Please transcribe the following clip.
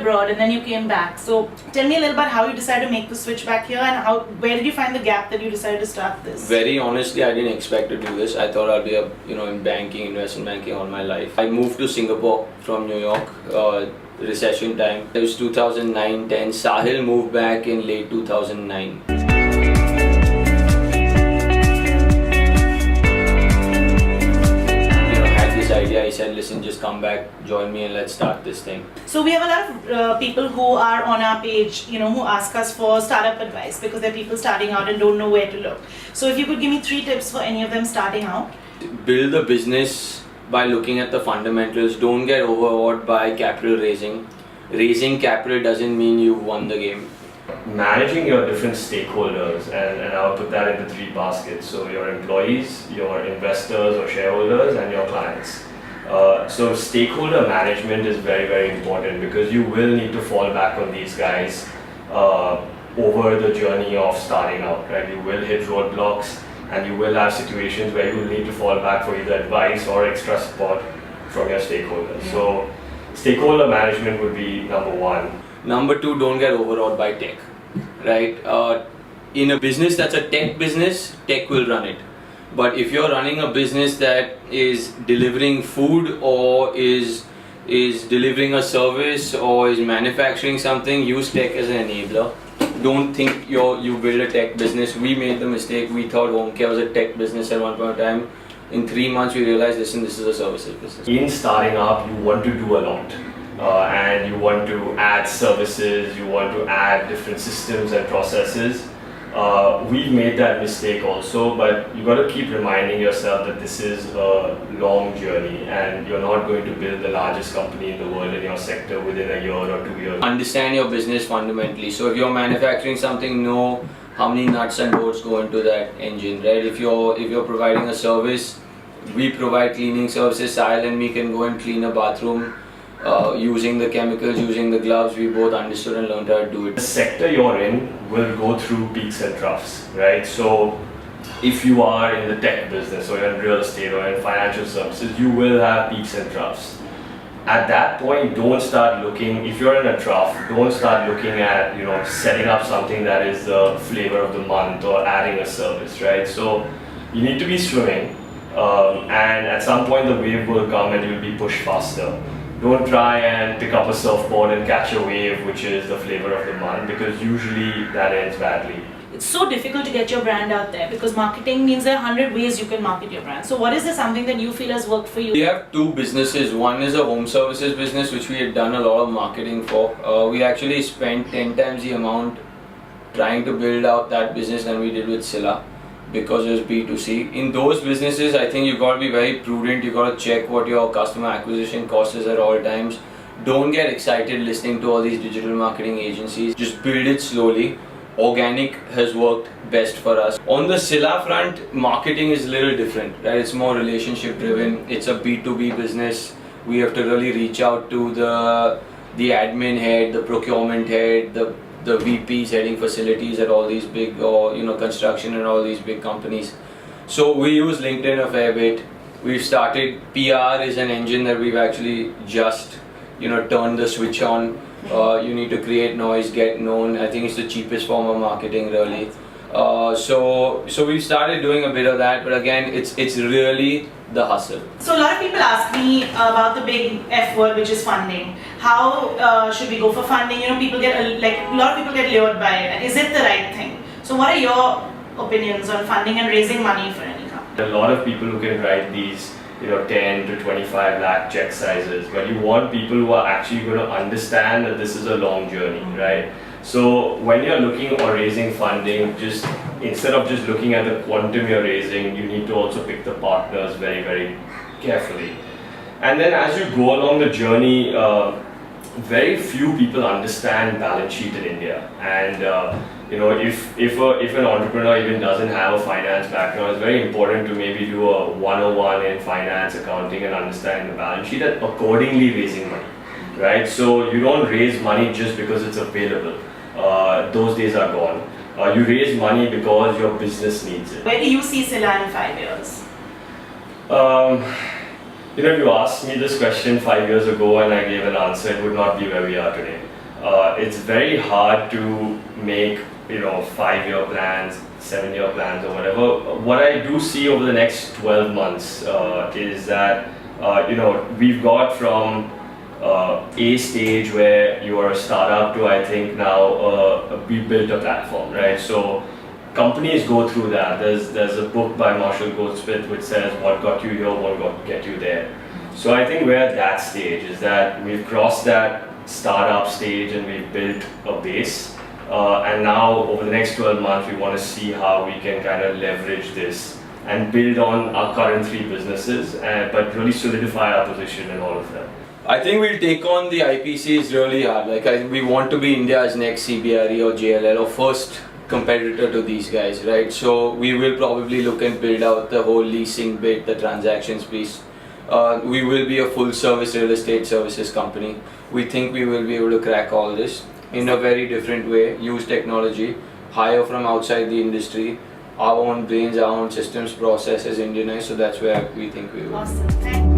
abroad and then you came back. So tell me a little about how you decided to make the switch back here, and where did you find the gap that you decided to start this? Very honestly, I didn't expect to do this. I thought I'd be in banking, investment banking all my life. I moved to Singapore from New York, recession time. It was 2009-10. Sahil moved back in late 2009. Idea. I said, listen, just come back, join me, and let's start this thing. So we have a lot of people who are on our page, who ask us for startup advice because they're people starting out and don't know where to look. So if you could give me 3 tips for any of them starting out. Build the business by looking at the fundamentals. Don't get overawed by capital raising. Raising capital doesn't mean you've won the game. Managing your different stakeholders, and I'll put that into 3 baskets. So your employees, your investors or shareholders, and your clients. So stakeholder management is very, very important because you will need to fall back on these guys over the journey of starting out, right? You will hit roadblocks and you will have situations where you will need to fall back for either advice or extra support from your stakeholders. So stakeholder management would be number 1. Number 2, don't get overawed by tech, right? In a business that's a tech business, tech will run it. But if you're running a business that is delivering food or is delivering a service or is manufacturing something, use tech as an enabler. Don't think you build a tech business. We made the mistake. We thought home care was a tech business at one point in time. In 3 months, we realized, listen, this is a services business. In starting up, you want to do a lot. And you want to add services, you want to add different systems and processes. We've made that mistake also, but you got to keep reminding yourself that this is a long journey and you're not going to build the largest company in the world in your sector within a year or 2 years. Understand your business fundamentally. So if you're manufacturing something, know how many nuts and bolts go into that engine, right? If you're providing a service, we provide cleaning services. Sahil and me can go and clean a bathroom. Using the chemicals, using the gloves, we both understood and learned how to do it. The sector you're in will go through peaks and troughs, right? So if you are in the tech business or you're in real estate or in financial services, you will have peaks and troughs. At that point, don't start looking, if you're in a trough, don't start looking at, setting up something that is the flavor of the month or adding a service, right? So you need to be swimming, and at some point the wave will come and you'll be pushed faster. Don't try and pick up a surfboard and catch a wave, which is the flavor of the month, because usually that ends badly. It's so difficult to get your brand out there because marketing means there are 100 ways you can market your brand. So what is something that you feel has worked for you? We have 2 businesses. One is a home services business, which we had done a lot of marketing for. We actually spent 10 times the amount trying to build out that business than we did with Sila, because it was B2C. In those businesses, I think you've got to be very prudent. You've got to check what your customer acquisition cost is at all times. Don't get excited listening to all these digital marketing agencies. Just build it slowly. Organic has worked best for us. On the Sila front, marketing is a little different, right? It's more relationship driven. It's a B2B business. We have to really reach out to the admin head, the procurement head, the VPs heading facilities at all these big, or construction and all these big companies. So we use LinkedIn a fair bit. We've started, PR is an engine that we've actually just turned the switch on. You need to create noise, get known. I think it's the cheapest form of marketing really. So we've started doing a bit of that, but again, it's really the hustle. So a lot of people ask me about the big F word, which is funding. How should we go for funding? People get a lot of people get lured by it. Is it the right thing? So what are your opinions on funding and raising money for any company? A lot of people who can write these 10 to 25 lakh check sizes, but you want people who are actually going to understand that this is a long journey, right? So when you're looking or raising funding, just instead of just looking at the quantum you're raising, you need to also pick the partners very, very carefully. And then as you go along the journey, very few people understand balance sheet in India. And if an entrepreneur even doesn't have a finance background, it's very important to maybe do a 101 in finance, accounting, and understanding the balance sheet and accordingly raising money, right? So you don't raise money just because it's available. Those days are gone. You raise money because your business needs it. Where do you see Sila in 5 years? If you asked me this question 5 years ago and I gave an answer, it would not be where we are today. it's very hard to make 5-year plans, 7-year plans, or whatever. What I do see over the next 12 months is that we've got from a stage where you are a startup to, I think now we built a platform, right? So companies go through that. There's a book by Marshall Goldsmith which says what got you here won't get you there. So I think we're at that stage, is that we've crossed that startup stage and we've built a base. And now over the next 12 months, we want to see how we can kind of leverage this and build on our current 3 businesses, but really solidify our position in all of them. I think we'll take on the IPCs really hard. We want to be India's next CBRE or JLL or first competitor to these guys, right? So we will probably look and build out the whole leasing bit, the transactions piece. We will be a full service real estate services company. We think we will be able to crack all this in a very different way, use technology, hire from outside the industry, our own brains, our own systems, processes, Indianize. So that's where we think we will. Awesome. Thank you.